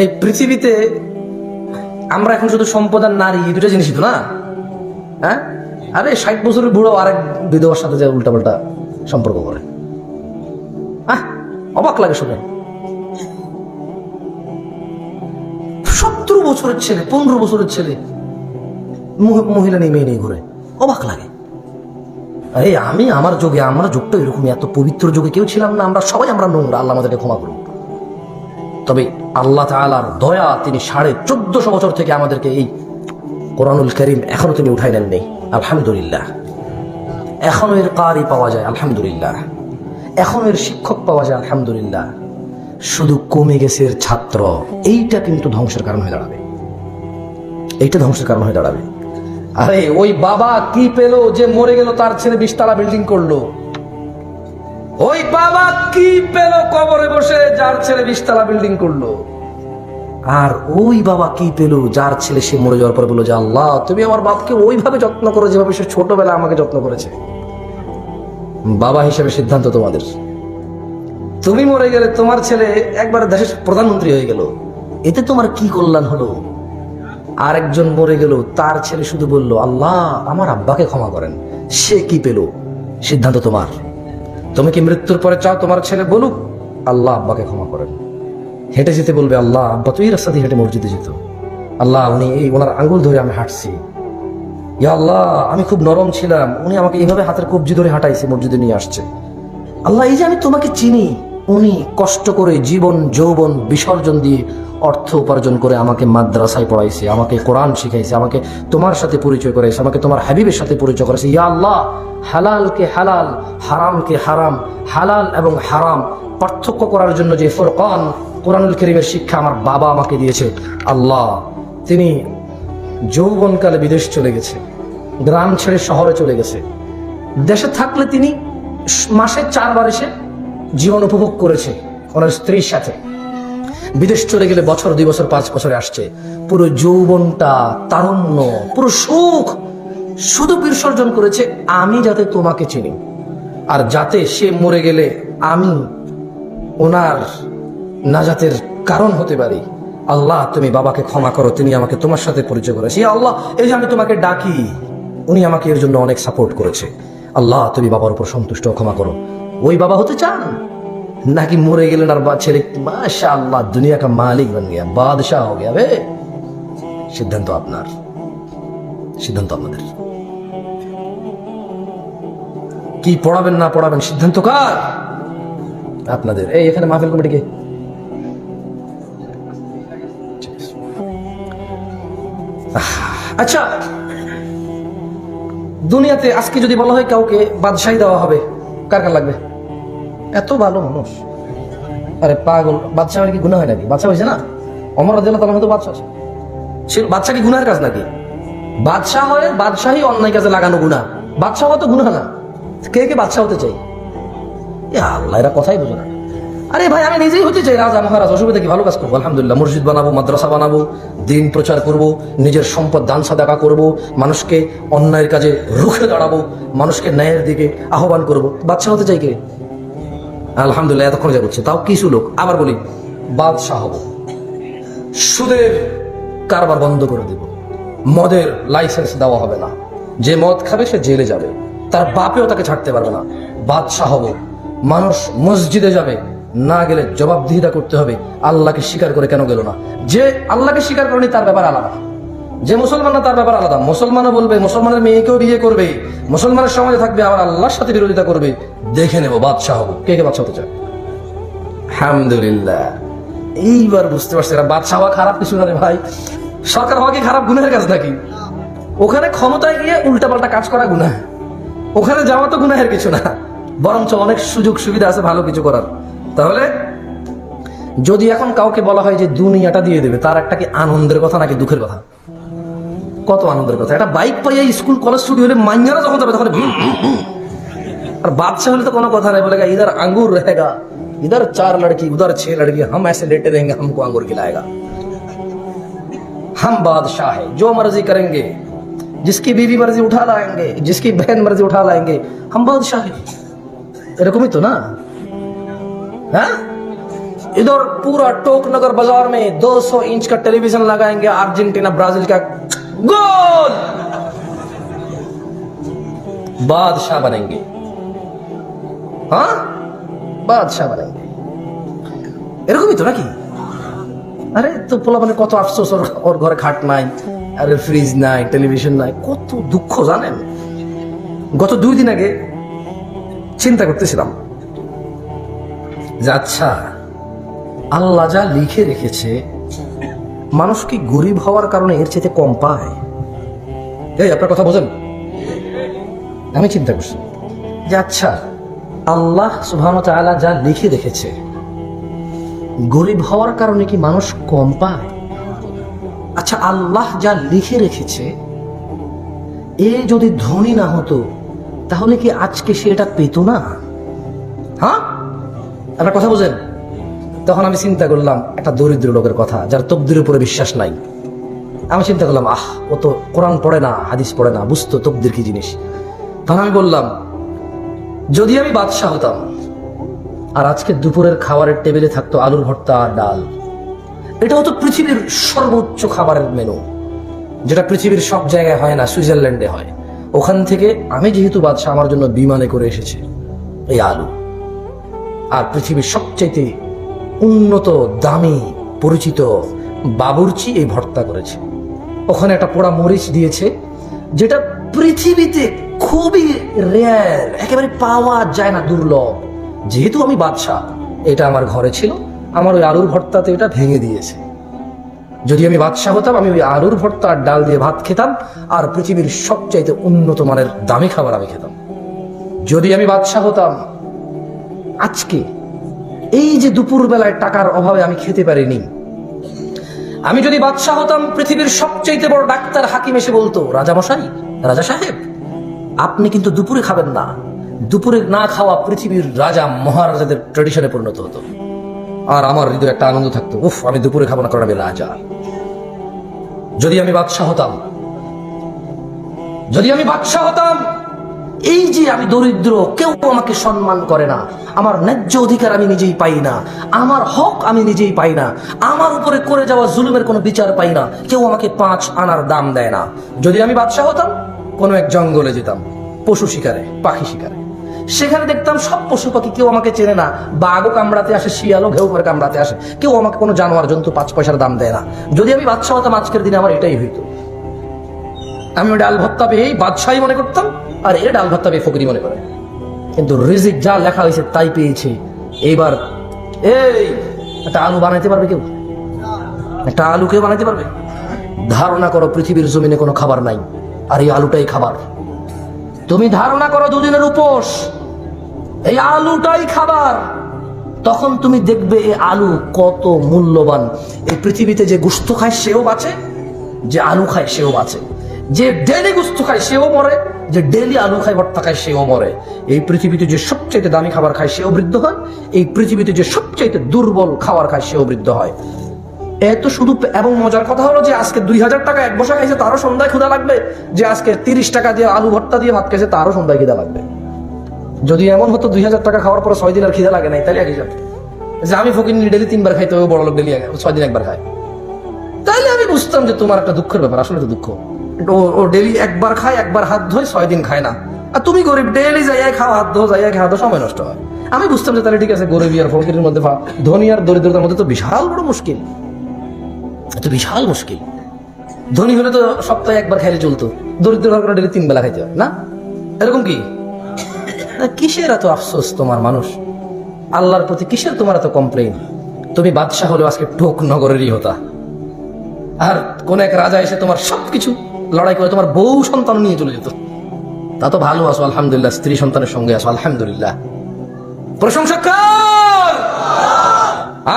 এই পৃথিবীতে আমরা এখন শুধু সম্পদ আর নারী এই দুটো জিনিসই তো না। হ্যাঁ, আরে 60 বছরের বুড়ো আরেক বিধবার সাথে যে উল্টাপাল্টা সম্পর্ক করে, অবাক লাগে শুনে। 17 বছরের ছেলে, 15 বছরের ছেলে মহিলা নিয়ে মেয়ে নিয়ে ঘুরে, অবাক লাগে। আরে আমি আমার যুগে, আমরা যুগটা এরকম, এত পবিত্র যুগে কেউ ছিলাম না। আমরা সবাই আমরা নোংরা, আল্লাহ আমাদেরকে ক্ষমা করুন। তবে আল্লাহ তাআলার দয়া, তিনি 1450 বছর থেকে আমাদেরকে এই কোরআনুল কারীম এখনো তিনি উঠাই নেন নেই, আলহামদুলিল্লাহ। এখনো এর কারি পাওয়া যায়, আলহামদুলিল্লাহ। এখনো এর শিক্ষক পাওয়া যায়, আলহামদুলিল্লাহ। শুধু কমে গেছে এর ছাত্র, এইটা কিন্তু ধ্বংসের কারণ হয়ে দাঁড়াবে, এইটা ধ্বংসের কারণ হয়ে দাঁড়াবে। আরে ওই বাবা কি পেল যে মরে গেল, তার ছেলে 20 তলা বিল্ডিং করলো? ওই বাবা কি পেল কবরে বসে, যার ছেলে 20 তলা বিল্ডিং করলো? আর ওই বাবা কি পেল যার ছেলে সে মরে যাওয়ার পর বললো যে আল্লাহ তুমি আমার বাপকে ওইভাবে যত্ন করো যেভাবে সে ছোটবেলা আমাকে যত্ন করেছে। বাবা হিসেবে সিদ্ধান্ত তোমাদের। তুমি মরে গেলে তোমার ছেলে একবার দেশের প্রধানমন্ত্রী হয়ে গেল, এতে তোমার কি কল্যাণ হলো? আরেকজন মরে গেল, তার ছেলে শুধু বলল আল্লাহ আমার আব্বাকে ক্ষমা করেন, সে কি পেল? সিদ্ধান্ত তোমার। তুমি কি মৃত্যুর পরে চাও তোমার ছেলে বলুক আল্লাহ আব্বাকে ক্ষমা করেন? হেঁটে যেতে বলবে আল্লাহ আব্বা তো এই রাস্তা দিয়ে হেঁটে মসজিদে যেত, আল্লাহ উনি এই ওনার আঙ্গুল ধরে আমি হাঁটছি, ইয়া আল্লাহ আমি খুব নরম ছিলাম, উনি আমাকে এইভাবে হাতের কবজি ধরে হাঁটাইছে, মসজিদে নিয়ে আসছে। আল্লাহ এই যে আমি তোমাকে চিনি, উনি কষ্ট করে জীবন যৌবন বিসর্জন দিয়ে অর্থ উপার্জন করে আমাকে মাদ্রাসায় পড়াইছে, আমাকে কোরআন শিখাইছে, আমাকে তোমার সাথে পরিচয় করাইছে, আমাকে তোমার হাবিবের সাথে পরিচয় করাইছে। ইয়া আল্লাহ হালালকে হালাল, হারামকে হারাম, হালাল এবং হারাম পার্থক্য করার জন্য যে ফুরকান কোরআনুল কারীমের শিক্ষা আমার বাবা আমাকে দিয়েছে, আল্লাহ তিনি যৌবনকালে বিদেশ চলে গেছে, গ্রাম ছেড়ে শহরে চলে গেছে। দেশে থাকলে তিনি মাসে 4 বার এসে জীবন উপভোগ করেছে ওনার স্ত্রীর সাথে। বিদেশ চলে গেলে বছর 2 বছর 5 বছরে আসছে। পুরো যৌবনটা, তারুণ্য, পুরো সুখ শুধু বিসর্জন করেছে আমি যাতে তোমাকে চিনি, আর যাতে সে মরে গেলে আমি ওনার নাজাতের কারণ হতে পারি। আল্লাহ তুমি বাবাকে ক্ষমা করো, তিনি আমাকে তোমার সাথে পরিচয় করেছে। আল্লাহ এই যে আমি তোমাকে ডাকি, উনি আমাকে এর জন্য অনেক সাপোর্ট করেছে, আল্লাহ তুমি বাবার উপর সন্তুষ্ট, ক্ষমা করো। ওই বাবা হতে চান নাকি মরে গেলেন আর ছেলে মাশাআল্লাহ দুনিয়া কা মালিক বন গিয়া, বাদশাহ হয়ে গিয়া? সিদ্ধান্ত আপনার, সিদ্ধান্ত আপনাদের। কি পড়াবেন না পড়াবেন সিদ্ধান্ত কার? আপনাদের। এই এখানে মাহফিল কমিটিকে আচ্ছা, দুনিয়াতে আজকে যদি বলা হয় কাউকে বাদশাহী দেওয়া হবে, কার কার লাগবে? এত ভালো মানুষ, আরে পাগল, বাদশাহ কি গুনাহ হয় নাকি? বাদশাহ হয়েছে না, ওমর রাদিয়াল্লাহু তাআলা তো বাদশাহ ছিল। বাদশাহ কি গুনাহের কাজ নাকি? বাদশাহ হয়ে বাদশাহী অন্যায় কাজে লাগানো গুনাহ, বাদশাহ হওয়া তো গুনাহ না। কে কে বাদশাহ হতে চাই? আল্লাহ এরা কথাই বোঝে না। আরে ভাই আমি নিজেই হতে চাই রাজা মহারাজ, অসুবিধা কি? ভালো কাজ করবো, আলহামদুলিল্লাহ। মসজিদ বানাবো, মাদ্রাসা বানাবো, দিন প্রচার করব, নিজের সম্পদ দান সাদাকা করব, মানুষকে অন্যায়ের কাজে রুখে দাঁড়াবো, মানুষকে ন্যায়ের দিকে আহ্বান করব। বাদশাহ হতে চাই কে? আলহামদুলিল্লাহ এতক্ষণ যা করছে, তাও কিছু লোক। আবার বলি বাদশাহ হব, সুদের কারবার বন্ধ করে দেব, মদের লাইসেন্স দেওয়া হবে না, যে মদ খাবে সে জেলে যাবে, তার বাপেও তাকে ছাড়তে পারবে না। বাদশাহ হব, মানুষ মসজিদে যাবে, না গেলে জবাবদিহিতা করতে হবে, আল্লাহকে স্বীকার করে কেন গেল না। যে আল্লাহকে স্বীকার করেনি তার ব্যাপার আলাদা, যে মুসলমান না তার ব্যাপার আলাদা। মুসলমানও বলবে, মুসলমানের মেয়েকেও বিয়ে করবে, মুসলমানের সমাজে থাকবে, আবার আল্লাহর সাথে বিরোধিতা করবে। দেখে নেব বাদশাহ হবো। কে কে বাদশাহ হতে চায়? আলহামদুলিল্লাহ, এইবার বুঝতে পারছি এরা বাদশাহ হওয়া খারাপ কিছু না রে ভাই। সরকার হওয়া কি খারাপ গুনাহের কাজ নাকি? ওখানে ক্ষমতায় গিয়ে উল্টাপাল্টা কাজ করা গুনাহ, ওখানে যাওয়া তো গুনাহের কিছু না, বরঞ্চ অনেক সুযোগ সুবিধা আছে ভালো কিছু করার। তাহলে যদি এখন কাউকে বলা হয় যে দুনিয়াটা দিয়ে দেবে, তার একটা কি আনন্দের কথা নাকি দুঃখের কথা? কত আনন্দের কথা। একটা বাইক পাইয়া স্কুল কলেজ ছুটি হলে মাইয়ারা যখন যাবে তখন, আর বাদশাহ হলে তো কোনো কথা নাই, বলেगा इधर अंगूर रहेगा, इधर 4 लड़की, उधर 6 लड़की, हम ऐसे लेटे रहेंगे, हमको अंगूर खिलाएगा। हम बादशाह है, जो मर्जी करेंगे, जिसकी बीवी मर्जी उठा लाएंगे, जिसकी बहन मर्जी उठा लाएंगे, हम बादशाह है। এরকমই তো না? হ্যাঁ, इधर पूरा टोक नगर बाजार में 200 इंच का टेलीविजन लगाएंगे, अर्जेंटीना ब्राजील का गोल, बादशाह बनेंगे। हाँ, বাদশাহ বানাইবে, এরকমই তো নাকি? আরে তো পোলা মানে কত আফসোস, ওর ঘরে খাট নাই, আরে ফ্রিজ নাই, টেলিভিশন নাই, কত দুঃখ জানেন। গত 2 দিন আগে চিন্তা করতেছিলাম যে আচ্ছা, আল্লাহ যা লিখে রেখেছে, মানুষ কি গরিব হওয়ার কারণে এর চেয়ে কম পায়? এই আপনার কথা বোঝেন? আমি চিন্তা করছি যে আচ্ছা, আল্লাহ সুবহানাহু ওয়া তাআলা যা লিখে রেখেছে, গরিব হওয়ার কারণে কি মানুষ কম পায়? আচ্ছা, আল্লাহ যা লিখে রেখেছে, এ যদি ধনী না হতো তাহলে কি আজকে সে এটা পেত না? হ্যাঁ, আপনার কথা বোঝেন? তখন আমি চিন্তা করলাম একটা দরিদ্র লোকের কথা, যার তকদিরের উপরে বিশ্বাস নাই। আমি চিন্তা করলাম, ও তো কোরআন পড়ে না, হাদিস পড়ে না, বুঝতো তকদির কি জিনিস। তখন আমি বললাম, যদি আমি বাদশাহ হতাম আর আজকে দুপুরের খাবারের টেবিলে থাকতো আলুর ভর্তা আর ডাল, এটা হতো পৃথিবীর সর্বোচ্চ খাবারের মেনু, যেটা পৃথিবীর সব জায়গায় হয় না, সুইজারল্যান্ডে হয়। ওখান থেকে আমি যেহেতু বাদশাহ, আমার জন্য বিমানে করে এসেছে এই আলু, আর পৃথিবীর সবচাইতে উন্নত, দামি, পরিচিত বাবুর্চি এই ভর্তা করেছে। ওখানে একটা পোড়া মরিচ দিয়েছে, যেটা পৃথিবীতে খুবই রেয়ার, একেবারে পাওয়া যায় না, দুর্লভ। যেহেতু আমি বাদশাহ, এটা আমার ঘরে ছিল, আমার ওই আলুর ভর্তাতে এটা ভেঙে দিয়েছে। যদি আমি বাদশাহ হতাম, আমি ওই আলুর ভর্তা আর ডাল দিয়ে ভাত খেতাম, আর পৃথিবীর সবচাইতে উন্নত মানের দামি খাবার আমি খেতাম। যদি আমি বাদশাহ হতাম, আজকে এই যে দুপুর বেলায় টাকার অভাবে আমি খেতে পারিনি, আমি যদি বাদশাহ হতাম, পৃথিবীর সবচাইতে বড় ডাক্তার হাকিম এসে বলতো, রাজা মশাই, রাজা সাহেব, আপনি কিন্তু দুপুরে খাবেন না। দুপুরে না খাওয়া পৃথিবীর রাজা মহারাজাদের ট্রেডিশনে পরিণত হতো। আর আমার হৃদয়ে একটা আনন্দ থাকতো, উফ, আমি দুপুরে খাবো না, কারণ আমি রাজা। যদি আমি বাদশাহ হতাম, যদি আমি বাদশাহ হতাম, এই যে আমি দরিদ্র, কেউ আমাকে সম্মান করে না, আমার ন্যায্য অধিকার আমি নিজেই পাই না, আমার হক আমি নিজেই পাই না, আমার উপরে করে যাওয়া জুলুমের কোনো বিচার পাই না, কেউ আমাকে 5 আনার দাম দেয় না। যদি আমি বাদশাহ হতাম, কোনো এক জঙ্গলে যেতাম পশু শিকারে, পাখি শিকারে, সেখানে দেখতাম সব পশু পাখি, কেউ আমাকে চেনে না, বাঘও কামড়াতে আসে, শিয়ালও ঘেউ করে কামড়াতে আসে, কেউ আমাকে কোনো জানোয়ার জন্তু 5 পয়সার দাম দেয় না। যদি আমি বাদশাহ হতাম, আজকের দিনে আমার এটাই হইতো। আমি ওই ডাল ভর্তা পেয়েই বাদশাহী মনে করতাম, আর এ ডাল ভর্তা পেয়ে ফকিরি মনে করে। কিন্তু রিজিক যা লেখা হয়েছে তাই পেয়েছে। এইবার এই একটা আলু বানাইতে পারবে কেউ? একটা আলু কেউ বানাইতে পারবে? ধারণা করো পৃথিবীর জমিনে কোনো খাবার নাই, আর এই আলুটাই খাবার। তুমি ধারণা করো 2 দিনের উপোস, এই আলুটাই খাবার। তখন তুমি দেখবে এই আলু কত মূল্যবান। এই পৃথিবীতে যে গোশত খায় সেও বাঁচে, যে আলু খায় সেও বাঁচে, যে ডেলি গোশত খায় সেও মরে, যে ডেলি আলু খায়, ভর্তা খায় সেও মরে। এই পৃথিবীতে যে সবচাইতে দামি খাবার খায় সেও বৃদ্ধ হয়, এই পৃথিবীতে যে সবচাইতে দুর্বল খাবার খায় সেও বৃদ্ধ হয়। এত শুধু। এবং মজার কথা হলো যে আজকে 2000 টাকা এক বসা খাইছে, তারও সন্ধ্যায় ক্ষুধা লাগবে। যে আজকে 30 টাকা দিয়ে আলু ভর্তা দিয়ে ভাত খাইছে, তারও সন্ধ্যায় খিদা লাগবে। যদি এমন হতো 2000 টাকা খাওয়ার পর 6 দিন আর খিদা লাগে নাই, তাহলে একই যাবে। যে আমি ফকির ডেলি 3 বার খাইতে হবে, বড় লোক ডেলি 6 দিন একবার খায়, তাহলে আমি বুঝতাম যে তোমার একটা দুঃখের ব্যাপার। আসলে তো দুঃখ, ও ডেলি একবার খায়, একবার হাত ধোয়, 6 দিন খায় না। আর তুমি গরিব, ডেলি যাইয়াই খাও, হাত ধো, যাইয়াই খাওয়া, সময় নষ্ট হয়। আমি বুঝতাম যে তাহলে ঠিক আছে, গরিবী আর ফকিরের মধ্যে, ধনী আর দরিদ্রতার মধ্যে তো বিশাল বড় মুশকিল, এত বিশাল মুশকিল। ধনী হলে তো সপ্তাহে একবার খাইলে চলতো, দরিদ্র হলে ডেলি 3 বেলা খাইতে হয় না? এরকম কি? কিসের এত আফসোস তোমার মানুষ? আল্লাহর প্রতি কিসের তোমার এত কমপ্লেইন? তুমি বাদশাহ হলেও আজকে টোক নগরেরই হতা, আর কোন এক রাজা এসে তোমার সবকিছু লড়াই করে তোমার বউ সন্তান নিয়ে চলে যেত। তা তো ভালো আছো আলহামদুলিল্লাহ, স্ত্রী সন্তানের সঙ্গে আছো আলহামদুলিল্লাহ, প্রশংসা কর।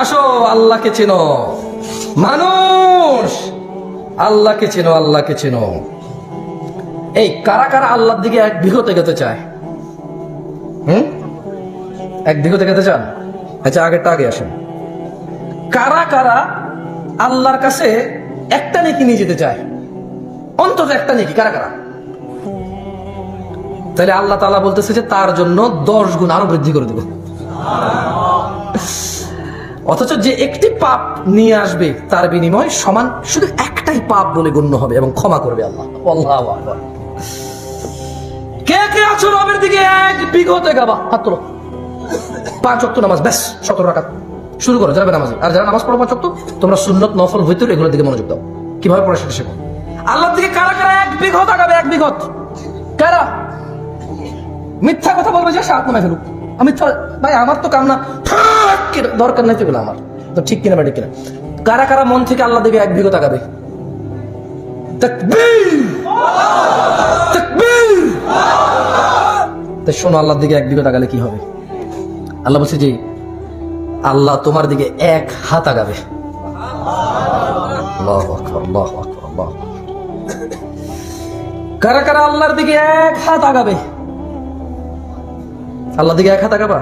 আসো, আল্লাহকে চেনো মানুষ, আল্লাহকে চেনো, আল্লাহকে চেনো। এই কারা কারা আল্লাহর দিকে এক বিঘতে গেতে চায়? এক বিঘতে গেতে চান? আচ্ছা, আগেরটা আগে আসেন। কারা কারা আল্লাহর কাছে একটা নেকি নিয়ে যেতে চায়? অন্তত একটা নেকি, কারা কারা? তাহলে আল্লাহ তাআলা বলতেছে যে তার জন্য 10 গুণ আরো বৃদ্ধি করে দেব। অথচ যে একটি পাপ নিয়ে আসবে তার বিনিময় সমান শুধু একটাই পাপ বলে গণ্য হবে এবং ক্ষমা করবে আল্লাহ। আল্লাহু আকবার। কে কে আছো রবের দিকে এক বিগত গাবা? হাত তোলো। 5 ওয়াক্ত নামাজ, ব্যাস 17 রাকাত শুরু করো যারা নামাজি। আর যারা নামাজ পড়ো 5 ওয়াক্ত, তোমরা সুন্নত নফল ভিতর এগুলোর দিকে মনোযোগ দাও। কিভাবে পড়া সেটা শেখো। আল্লাহর দিকে কারা কারা এক বিগত আগাবে? এক বিগত কারা? মিথ্যা কথা বলবে যে সাত মনে ফেলুক। আমি ভাই আমার তো কামনা দরকার নাই, তো আমার তো ঠিক কিনা ঠিক কিনা। কারা কারা মন থেকে আল্লাহ দিকে এক বিগত আগাবে? তাকবীর, তাকবীর। তো শোনো, আল্লাহর দিকে এক বিগত আগালে কি হবে? আল্লাহ বলছে যে আল্লাহ তোমার দিকে এক হাত আগাবে। আল্লাহু আকবার, আল্লাহু আকবার, আল্লাহু আকবার। কারা কারা আল্লাহর দিকে এক হাত আগাবে? আল্লাহর দিকে এক হাত আগাবা?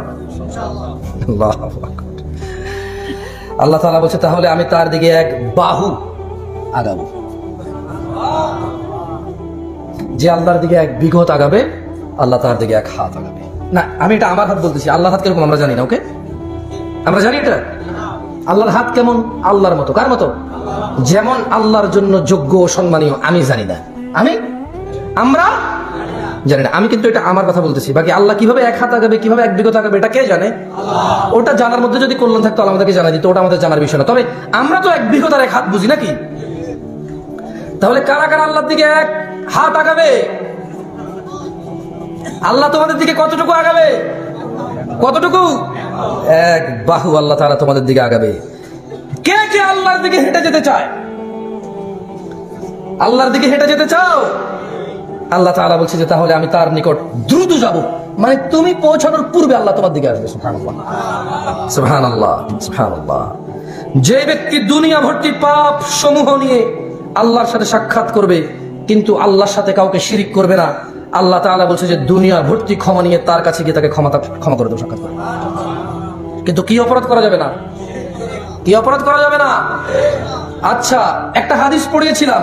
আল্লাহু আকবার। আল্লাহ তাআলা বলছে তাহলে আমি তার দিকে এক বাহু আগাবো। যে আল্লাহর দিকে এক বিগত আগাবে, আল্লাহ তার দিকে এক হাত আগাবে। না, আমি এটা আমার হাত বলতেছি, আল্লাহর হাত কিরকম আমরা জানি না। ওকে, আমরা জানি এটা। আল্লাহর হাত কেমন? আল্লাহর মতো। কার মতো? যেমন আল্লাহর জন্য যোগ্য ও সম্মানীয় আমি জানি না, আমরা জানি না। আমি কিন্তু এটা আমার কথা বলতেছি। বাকি আল্লাহ কিভাবে এক হাত আগাবে, কিভাবে এক বিগত আগাবে, এটা কে জানে? ওটা জানার মধ্যে যদি কল্যাণ থাকতো আল্লাহ আমাদেরকে জানাই দিত, ওটা আমাদের জানার বিষয় না। তবে আমরা তো এক বিগত আর এক হাত বুঝি নাকি? তাহলে কারা কারা আল্লাহর দিকে এক হাত আগাবে? আল্লাহ তোমাদের দিকে কতটুকু আগাবে? কতটুকু? এক বাহু আল্লাহ তাআলা তোমাদের দিকে আগাবে। কে কে আল্লাহর দিকে হেঁটে যেতে চায়? আল্লাহর দিকে হেঁটে যেতে চাও? আল্লাহ তাআলা বলছে যে তাহলে আমি তার নিকট দ্রুত যাব। মানে তুমি পৌঁছানোর পূর্বে আল্লাহ তোমার দিকে আসবে। সুবহানাল্লাহ, সুবহানাল্লাহ, সুবহানাল্লাহ। যে ব্যক্তি দুনিয়া ভর্তি পাপ সমূহ নিয়ে আল্লাহর সাথে সাক্ষাৎ করবে কিন্তু আল্লাহর সাথে কাউকে শিরিক করবে না, আল্লাহ তাআলা বলছে যে দুনিয়া ভর্তি ক্ষমা নিয়ে তার কাছে গিয়ে তাকে ক্ষমা করে দেব, সাক্ষাৎ করবে। কিন্তু কি অপরাধ করা যাবে না? কি অপরাধ করা যাবে না? আচ্ছা, একটা হাদিস পড়িয়েছিলাম,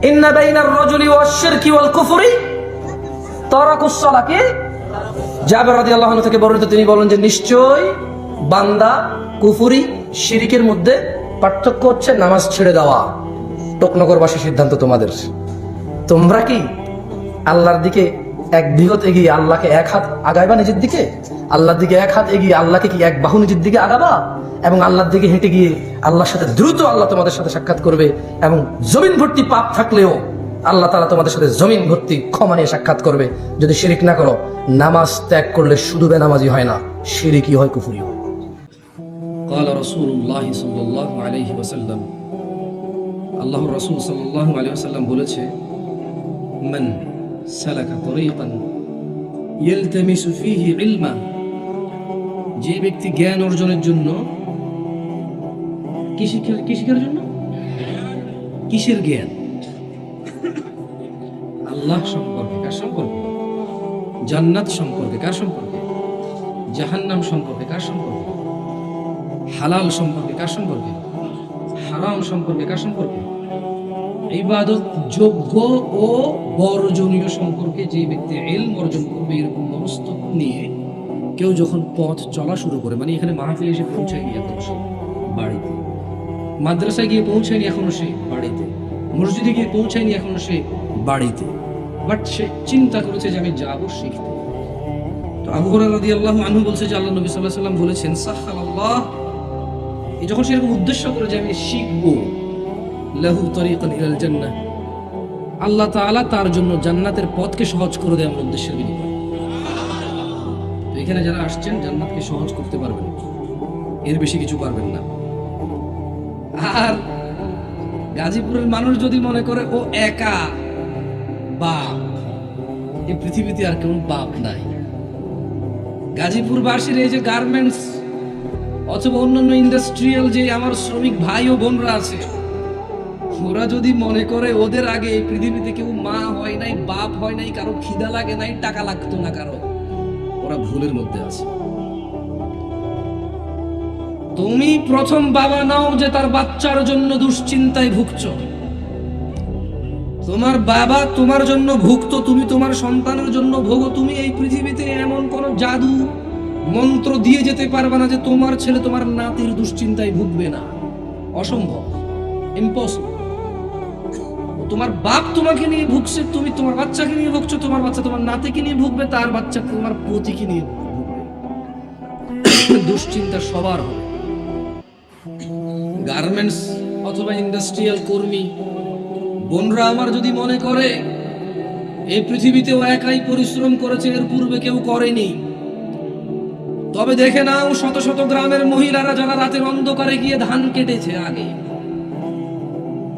ইন্না বাইনার রাজুলি ওয়াশ শিরকি ওয়াল কুফরি তারাকুস সালাকি। জাবের রাদিয়াল্লাহু আনহু থেকে বর্ণিত, তিনি বলেন যে নিশ্চয় বান্দা কুফরি শিরকের মধ্যে পার্থক্য হচ্ছে নামাজ ছেড়ে দেওয়া। টোকনগরবাসী সিদ্ধান্ত তোমাদের। তোমরা কি আল্লাহর দিকে এক বিগত এগিয়ে আল্লাহকে এক হাত আগাইবা নিজের দিকে? আল্লাহর দিকে এক হাত এগিয়ে আল্লাহকে কি এক বাহু নিজের দিকে আগাবা? এবং আল্লাহর দিকে হেঁটে গিয়ে আল্লাহর সাথে দ্রুত আল্লাহ তোমাদের সাথে সাক্ষাৎ করবে এবং জমিন ভর্তি পাপ থাকলেও আল্লাহ তাআলা তোমাদের সাথে জমিন ভর্তি ক্ষমা নিয়ে সাক্ষাৎ করবে যদি শিরিক না করো। নামাজ ত্যাগ করলে শুধু বেনামাজি হয় না, শিরিকি হয়, কুফরি হয়। قال رسول الله صلى الله عليه وسلم, আল্লাহর রাসূল সাল্লাল্লাহু আলাইহি ওয়াসাল্লাম বলেছে, মান সালাকা তরিকান ইয়ালতামিসু ফীহি ইলমা, যে ব্যক্তি জ্ঞান অর্জনের জন্য, কিসের জন্য? কিসের জ্ঞান? আল্লাহ সম্পর্কে। কার সম্পর্কে? জান্নাত সম্পর্কে। কার সম্পর্কে? জাহান্নাম সম্পর্কে। কার সম্পর্কে? হালাল সম্পর্কে। কার সম্পর্কে? হারাম সম্পর্কে। কার সম্পর্কে? ইবাদত যোগ্য ও বর্জনীয় সম্পর্কে যে ব্যক্তি ইলম অর্জন করবে, এরকম মনস্তত্ব নিয়ে কেউ যখন পথ চলা শুরু করে, মানে এখানে মাহফিলে এসে পৌঁছায়নি এখনো সে বাড়িতে, মাদ্রাসায় গিয়ে পৌঁছায়নি এখনো সে বাড়িতে, মসজিদে গিয়ে পৌঁছায়নি এখনো সে বাড়িতে, বাট সে চিন্তা করেছে যে আমি যাবো শিখতে। তো আবু হুরায়রা রাদিয়াল্লাহু আনহু বলছে যে আল্লাহ নবী সাল্লাল্লাহু আলাইহি ওয়াসাল্লাম বলেছেন, সাহাল্লাহ, এই যখন সে এরকম উদ্দেশ্য করে যে আমি শিখবো, লাহু তরিকান ইলাল জান্নাহ, আল্লাহ তাআলা তার জন্য জান্নাতের পথকে সহজ করে দেয় আমার উদ্দেশ্যের বিনিময়ে। তো এখানে যারা আসছেন জান্নাতকে সহজ করতে পারবেন, এর বেশি কিছু পারবেন না। আর গাজীপুরের মানুষ যদি মনে করে ও একা বাপ, এই পৃথিবীতে আর কেউ বাপ নাই। গাজীপুরবাসীর এই যে গার্মেন্টস অথবা অন্যান্য ইন্ডাস্ট্রিয়াল যে আমার শ্রমিক ভাই ও বোনরা আছে, ওরা যদি মনে করে ওদের আগে এই পৃথিবীতে কেউ মা হয় নাই, বাপ হয় নাই, কারো খিদা লাগে নাই, টাকা লাগতো না কারো, ওরা ভুলের মধ্যে আছে। তুমি প্রথম বাবা নাও যে তার বাচ্চার জন্য দুশ্চিন্তায় ভুগছো। তোমার বাবা তোমার জন্য ভুগতো, তুমি তোমার সন্তানের জন্য ভোগো। তুমি এই পৃথিবীতে এমন কোন জাদু মন্ত্র দিয়ে যেতে পারবে না যে তোমার ছেলে তোমার নাতির দুশ্চিন্তায় ভুগবে না, অসম্ভব, ইম্পসিবল। তোমার বাপ তোমাকে নিয়ে ভুগছে, তুমি তোমার বাচ্চাকে নিয়ে ভুগছো, তোমার বাচ্চা তোমার নাতিকে নিয়ে ভুগবে, তার বাচ্চা তোমার পতিকে নিয়ে ভুগবে। দুশ্চিন্তা সবার হবে। গার্মেন্টস অথবা ইন্ডাস্ট্রিয়াল কর্মী বোনরা আমার যদি মনে করে এই পৃথিবীতেও একাই পরিশ্রম করেছে, এর পূর্বে কেউ করেনি, তবে দেখে নাও শত শত গ্রামের মহিলারা যারা রাতের অন্ধকারে গিয়ে ধান কেটেছে আগে।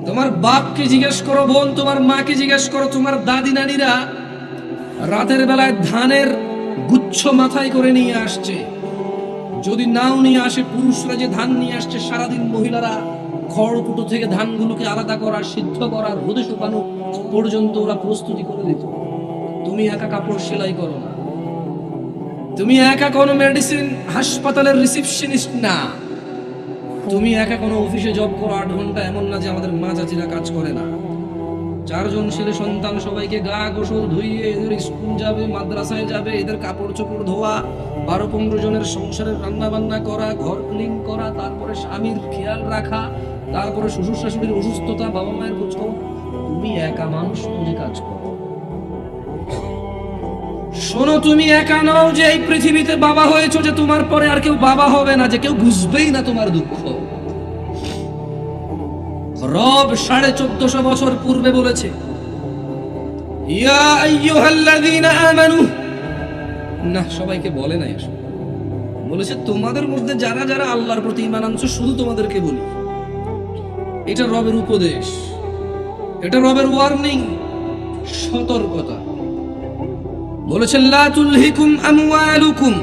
তোমার বাপকে জিজ্ঞেস করো বোন, তোমার মাকে জিজ্ঞেস করো, তোমার দাদি নানিরা রাতের বেলায় ধানের গুচ্ছ মাথায় করে নিয়ে আসছে। যদি নাও নিয়ে আসে, পুরুষরা যে ধান নিয়ে আসছে, সারাদিন মহিলারা খড়কুটো থেকে ধানগুলোকে আলাদা করা, সিদ্ধ করা, রোদে শুকানো পর্যন্ত ওরা প্রস্তুতি করে দিত। তুমি একা কাপড় সেলাই করো না, তুমি একা কোনো মেডিসিন হাসপাতালের রিসেপশনিস্ট না, তুমি একা কোনো অফিসে জব করো 8 ঘন্টা, এমন না যে আমাদের মা চাচিরা কাজ করে না। 4 জন ছেলে সন্তান, সবাইকে গা গোসল ধুইয়ে এদের স্কুল যাবে, মাদ্রাসায় যাবে, এদের কাপড় চোপড় ধোয়া, 12-15 জনের সংসারের রান্না বান্না করা, ঘর ক্লিন করা, তারপরে স্বামীর খেয়াল রাখা, তারপরে শ্বশুর শাশুড়ির অসুস্থতা, বাবা মায়ের খোঁজ খবর। তুমি একা মানুষ, তুমি কাজ করো। শোনো, তুমি একা নও যে এই পৃথিবীতে বাবা হয়েছো, যে তোমার পরে আর কেউ বাবা হবে না, যে কেউ বুঝবেই না তোমার দুঃখ। রব 1450 বছর পূর্বে বলেছে, ইয়া আইয়ুহাল্লাযীনা আমানু, না সবাইকে বলে নাই, আসলে বলেছে তোমাদের মধ্যে যারা যারা আল্লাহর প্রতি ঈমান আনছো শুধু তোমাদেরকে বলি। এটা রবের উপদেশ, এটা রবের ওয়ার্নিং, সতর্কতা। বলেছেন লা তুলহিকুম আমওয়ালুকুম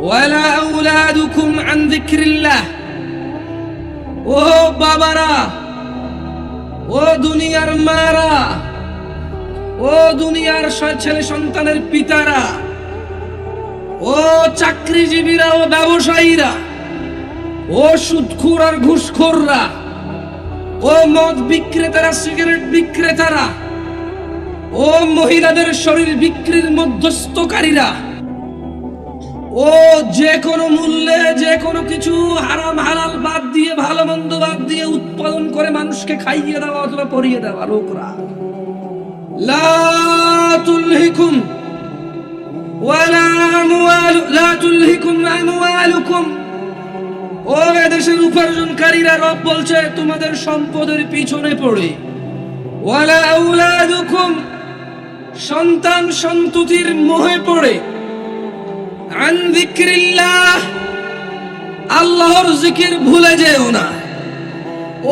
ওয়ালা আওলাদুকুম আন যিকরিল্লাহ। ও বাবারা, ও দুনিয়ার মারা, ও দুনিয়ার ছেলে সন্তানের পিতারা, ও চাকরিজীবীরা, ও ব্যবসায়ীরা, ও সুদখোর আর ঘুষখোররা, ও মদ বিক্রেতারা, সিগারেট বিক্রেতারা, ও মহিলাদের শরীর বিক্রির মধ্যস্থকারীরা, ও যে কোনো মূল্যে যে কোনো কিছু হারাম হালাল বাদ দিয়ে, ভালো মন্দ বাদ দিয়ে উৎপাদন করে মানুষকে খাইয়ে দেওয়া অথবা পরিয়ে দেওয়া লোকরা, লা তুলহিকুম ওয়ালা আমওয়ালু লা তুলহিকুম আমওয়ালুকুম। ও এদেশের উপার্জনকারীরা, রব বলছে তোমাদের সম্পদের পিছনে পড়ে, ওয়ালা আওলাদুকুম, সন্তান সন্ততির মোহে পড়ে, আন যিকরিল্লাহ, আল্লাহর জিকির ভুলে যেও না।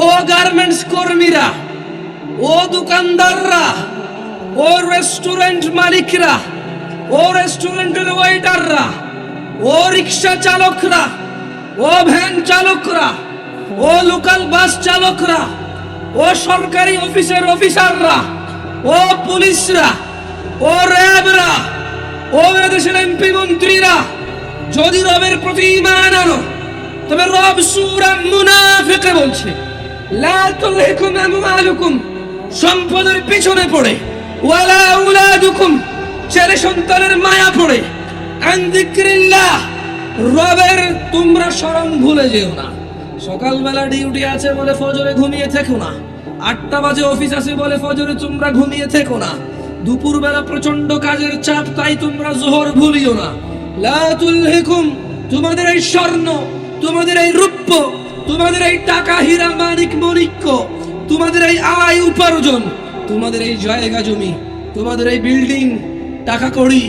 ও গার্মেন্টস কর্মীরা, ও দোকানদাররা, ও রেস্টুরেন্ট মালিকরা, ও রেস্টুরেন্টের ওয়েটাররা, ও রিক্সা চালকরা, ও ভ্যান চালকরা, ও লোকাল বাস চালকরা, ও সরকারি অফিসের অফিসাররা, ও পুলিশরা, ও র্যাবরা, ও দেশের এমপি মন্ত্রীরা, যদি রবের প্রতি ঈমান আনো, তবে রব সূরা মুনাফিকে বলছে লা তুলহিকুম আমওয়ালুকুম, সম্পদের পিছনে পড়ে, ওয়ালা আওলাদুকুম, ছেলে সন্তানের মায়া পড়ে, আন যিকরিল্লাহ, রবের তোমরা স্মরণ ভুলে যেও না। সকালবেলা ডিউটি আছে বলে ফজরে ঘুমিয়ে থেকো না, 8টা বাজে অফিস আছে বলে ফজরে তোমরা ঘুমিয়ে থেকো না, দুপুরবেলা প্রচন্ড কাজের চাপ তাই তোমরা জোহর ভুলিও না। লা তুলহিকুম, তোমাদের এই স্বর্ণ, তোমাদের এই রূপ্য, তোমাদের এই টাকা হীরা মানিক মণিক্য, তোমাদের এই আয় উপার্জন, তোমাদের এই জায়গা জমি, তোমাদের এই বিল্ডিং, টাকা কড়ি,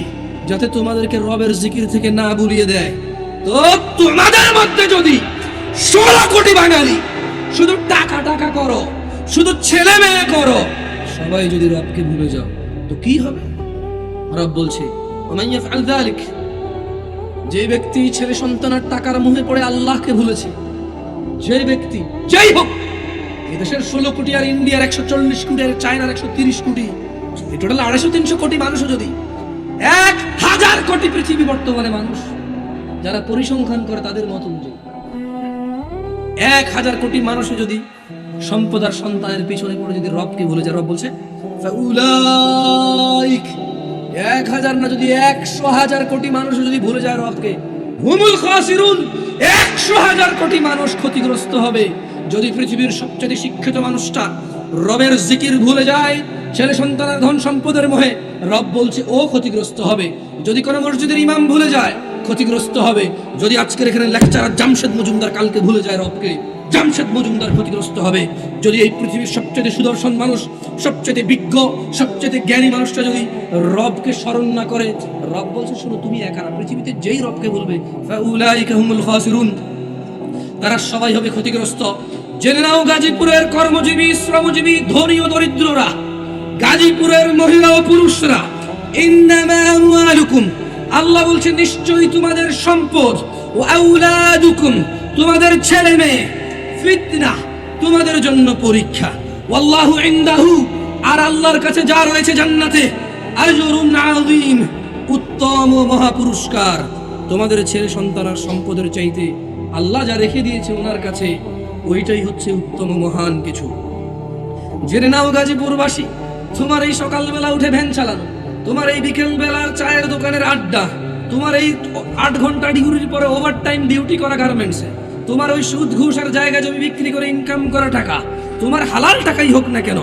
যাতে তোমাদেরকে রবের জিকির থেকে না ভুলিয়ে দেয়। তো তোমাদের মধ্যে যদি 16 কোটি বাঙালি শুধু টাকা টাকা করো, শুধু ছেলে মেয়ে করো, সবাই যদি রবকে ভুলে যাও, তো কি হবে? রব বলছে ওমান ইয়াফআল যালিক, যে ব্যক্তি ছেলে সন্তানের টাকার মুহে পড়ে আল্লাহকে ভুলেছে, যে ব্যক্তি যেই হোক, এদেশের 16 কোটি আর ইন্ডিয়ার 140 কোটি আর চায়নার 130 কোটি, এই টোটাল 250-300 কোটি মানুষও যদি 1000 কোটি পৃথিবী বর্তমানে মানুষ যারা পরিসংখ্যান করে তাদের মত অনুযায়ী 1000 কোটি মানুষও যদি সম্পদ আর সন্তানের পিছনে পড়ে যদি রবকে ভুলে যায়, রব বলছে ফাউলাইক, 1000 না, যদি 100,000 কোটি মানুষ যদি ভুলে যায় রবকে, হুমুল খাসিরুন, 100,000 কোটি মানুষ ক্ষতিগ্রস্ত হবে। যদি পৃথিবীর সবচেয়ে শিক্ষিত মানুষটা রবের জিকির ভুলে যায়, ছেলে সন্তানের ধন সম্পদের মোহে, রব বলছে ও ক্ষতিগ্রস্ত হবে। যদি কোনো মসজিদের ইমাম ভুলে যায়, ক্ষতিগ্রস্ত হবে। যদি আজকের এখানে লেকচারার জামশেদ মজুমদার কালকে ভুলে যায় রবকে, জামশেদ মজুমদার ক্ষতিগ্রস্ত হবে। যদি এই পৃথিবীর সবচেয়ে সুদর্শন মানুষ, সবচেয়ে বিজ্ঞ, সবচেয়ে জ্ঞানী মানুষটা যদি রবকে স্মরণ না করে, রব বলছে শুনো তুমি একা না, পৃথিবীতে যেই রবকে বলবে ফাউলাইকা হুমুল খাসিরুন, তারা সবাই হবে ক্ষতিগ্রস্ত। জেনে নাও গাজীপুরের কর্মজীবী, শ্রমজীবী, ধনী ও দরিদ্ররা, গাজীপুরের মহিলা ও পুরুষরা, ইন্নামা আমওয়ালুকুম, আল্লাহ বলছে নিশ্চয়ই তোমাদের সম্পদ, ও আউলাদুকুম, তোমাদের ছেলে মেয়ে, ফিতনা, তোমাদের জন্য পরীক্ষা, ওয়াল্লাহু ইনদাহু, আর আল্লাহর কাছে যা রয়েছে জান্নাতে, আজরুন আযীম, উত্তম ও মহা পুরস্কার। তোমাদের ছেলে সন্তান আর সম্পদের চাইতে আল্লাহ যা রেখে দিয়েছে ওনার কাছে, ওইটাই হচ্ছে উত্তম ও মহান কিছু। জেনে নাও গাজীপুরবাসী, তোমার এই সকালবেলা উঠে ভ্যান চালানো, তোমার এই বিকেল বেলার চায়ের দোকানের আড্ডা, তোমার এই 8 ঘন্টা ডিউটির পরে ওভারটাইম ডিউটি করা গার্মেন্টসে, তোমার ওই সুদ ঘুষ আর জায়গা জমি বিক্রি করে ইনকাম করা টাকা, তোমার হালাল টাকাই হোক না কেন,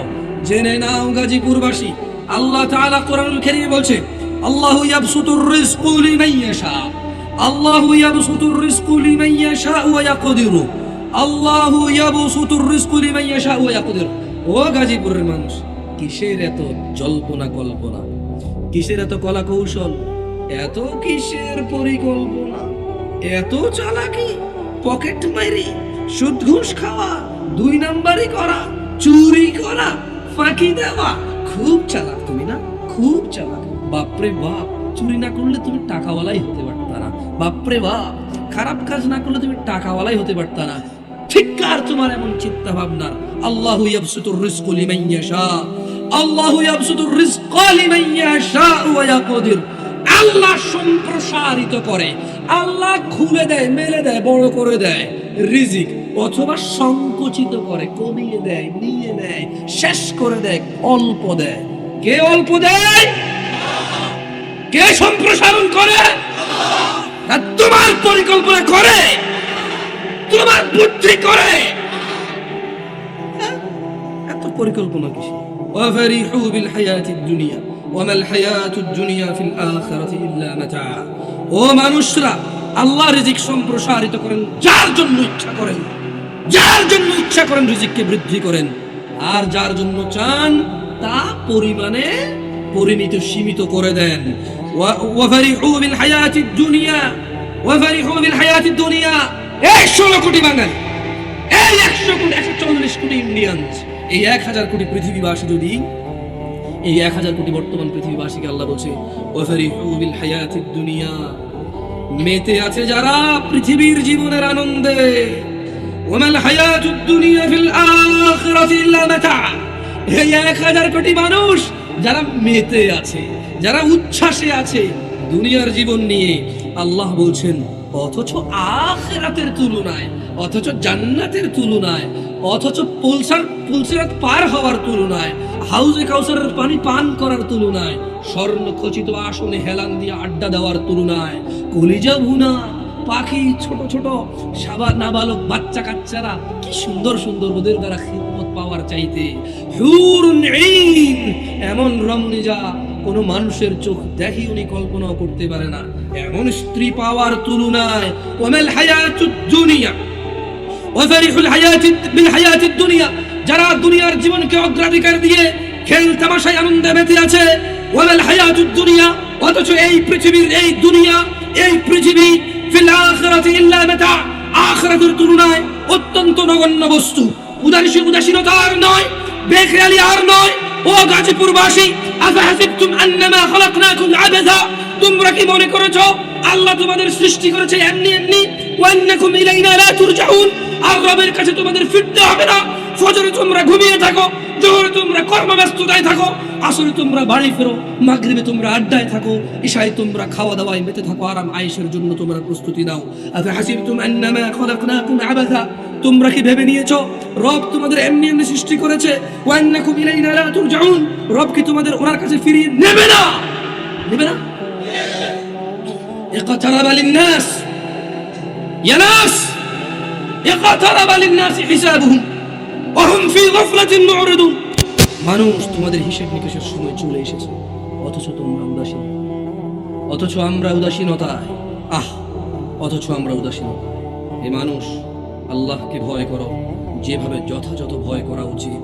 জেনে নাও গাজীপুরবাসী, আল্লাহ তাআলা কোরআনুল কারীমে বলছে আল্লাহু ইয়াবসুতুর রিজকু লিমান ইয়াশা, আল্লাহু ইয়াবসুতুর রিজকু লিমান ইয়াশা ওয়া ইয়াকদিরু, আল্লাহু ইয়াবসুতুর রিজকু লিমান ইয়াশা ওয়া ইয়াকদিরু। ও গাজীপুরের মানুষ, কিসের এত জল্পনা কল্পনা, কিসের এত কলা কৌশল, এত কিসের পরিকল্পনা, এত চালাকি, পকেট মারি, সুদ ঘুষ খাওয়া, 2 নাম্বারি করা, চুরি করা, ফাঁকি দেওয়া, খুব চালাক তুমি না, খুব চালাক। বাপরে বাপ, চুরি না করলে তুমি টাকাওয়ালাই হতে পারতা না, বাপরে বাপ, খারাপ কাজ না করলে তুমি টাকাওয়ালাই হতে পারতা না। ঠিককার তোমার এমন চিন্তা ভাবনা। আল্লাহু ইয়াবসুতুর রিজকু লিমান ইয়াশা, আল্লাহু ইয়াবসুতুর রিজকা লিমান ইয়াশা ওয়া ইয়াকদির, আল্লাহ সম্প্রসারিত করে, আল্লাহ খুলে দেয়, মেলে দেয়, বড় করে দেয় রিজিক, অথবা সংকুচিত করে, কমিয়ে দেয়, নিয়ে নেয়, শেষ করে দেয়, অল্প দেয়। কে অল্প দেয়? কে সম্প্রসারণ করে? আর তোমার পরিকল্পনা করে, তোমার বুদ্ধি করে, এত পরিকল্পনা কিসের? ওয়াফারিহু বিল হায়াতিদ দুনিয়া ওয়া মাল হায়াতুদ দুনিয়া ফিল আখিরাতি ইল্লা মাতা। ও মানুষরা, আল্লাহ রিজিক সম্প্রসারিত করেন যার জন্য ইচ্ছা করেন, যার জন্য ইচ্ছা করেন রিজিককে বৃদ্ধি করেন, আর যার জন্য চান তা পরিমাণে পরিমিত সীমিত করে দেন। ওয়াফারিহু বিল হায়াতিদ দুনিয়া, ওয়াফারিহু বিল হায়াতিদ দুনিয়া, এই 16 কোটি বাঙালি, এই 100 কোটি, 140 কোটি ইন্ডিয়ান্স, এই 1000 কোটি পৃথিবীবাসী, যদি এই 1000 কোটি বর্তমান পৃথিবীবাসীকে আল্লাহ বলছে ওয়াফারিহু বিল হায়াতিদ দুনিয়া, মেতে আছে যারা পৃথিবীর জীবনের আনন্দে, ওয়ামাল হায়াতুদ দুনিয়া ফিল আখিরাতি ইল্লা মাতা, এই 1000 কোটি মানুষ যারা মেতে আছে, যারা উচ্ছ্বাসে আছে দুনিয়ার জীবন নিয়ে, আল্লাহ বলছেন অথচ আখিরাতের তুলনায়, অথচ জান্নাতের তুলনায়, অথচ পুলসিরাত পার হওয়ার তুলনায়, হাউজে কাউসারের পানি পান করার তুলনায়, স্বর্ণ খচিত আসনে হেলান দিয়ে আড্ডা দেওয়ার তুলনায়, কলিজা ভুনা পাখি, ছোট ছোট নাবালক বাচ্চা কাচ্চারা কি সুন্দর সুন্দর, ওদের দ্বারা খিদমত পাওয়ার চাইতে হুরুন ঈন, এমন রমণী যা কোনো মানুষের চোখ দেখি উনি কল্পনাও করতে পারে না, এমন স্ত্রী পাওয়ার তুলনায়, ওয়ামাল হায়াতুদ দুনিয়া ওয়াফারিহুল হায়াতিদ বিল হায়াতিদ দুনিয়া, যারা দুনিয়ার জীবনকে অগ্রাধিকার দিয়ে খেল তামাশায় আনন্দে মেতে আছে, ওয়ামাল হায়াতুদ দুনিয়া, অথচ এই পৃথিবীর, এই দুনিয়া, এই পৃথিবী ফিল আখিরাতি ইল্লা মাতা, আখিরাতের তুলনায় অত্যন্ত নগণ্য বস্তু। উদাসীনতা আর নয়, বেখেয়ালি আর নয়। ও গাজীপুরবাসী, আফাহাসিবতুম আন্নামা খালাকনাকুম আবাসা, তোমরা কি মনে করেছো আল্লাহ তোমাদের সৃষ্টি করেছে এমনি এমনি? ওয়া আন্নাকুম ইলাইনা লা তুরজাউন, আর রবের কাছে তোমাদের ফিরতে হবে না। ফজরে তোমরা ঘুমিয়ে থাকো, জোহরে তোমরা কর্মব্যস্ততায় থাকো, আসরে তোমরা বাড়ি ফেরো, মাগরিবে তোমরা আড্ডায় থাকো, ইশায় তোমরা খাওয়া দাওয়ায় মেতে থাকো, আরাম আয়েশের জন্য তোমরা প্রস্তুতি নাও। আফাহাসিবতুম আন্নামা খালাকনাকুম আবাসা, তোমরা কি ভেবে নিয়েছো রব তোমাদের এমনি এমনি সৃষ্টি করেছে? ওয়া আন্নাকুম ইলাইনা লা তুরজাউন, রব কি তোমাদের ওনার কাছে ফিরিয়ে নেবে না? নেবে না? اقترب للناس يا ناس اقترب للناس حسابهم وهم في غفلة معرضون মানুষ তোমাদের হিসেব নিকেশের সময় চলে এসেছে অথচ তোমরা উদাসীন অথচ আমরা উদাসীনতায় অথচ আমরা উদাসীনতা হে মানুষ আল্লাহকে ভয় করো যেভাবে যথাযথ ভয় করা উচিত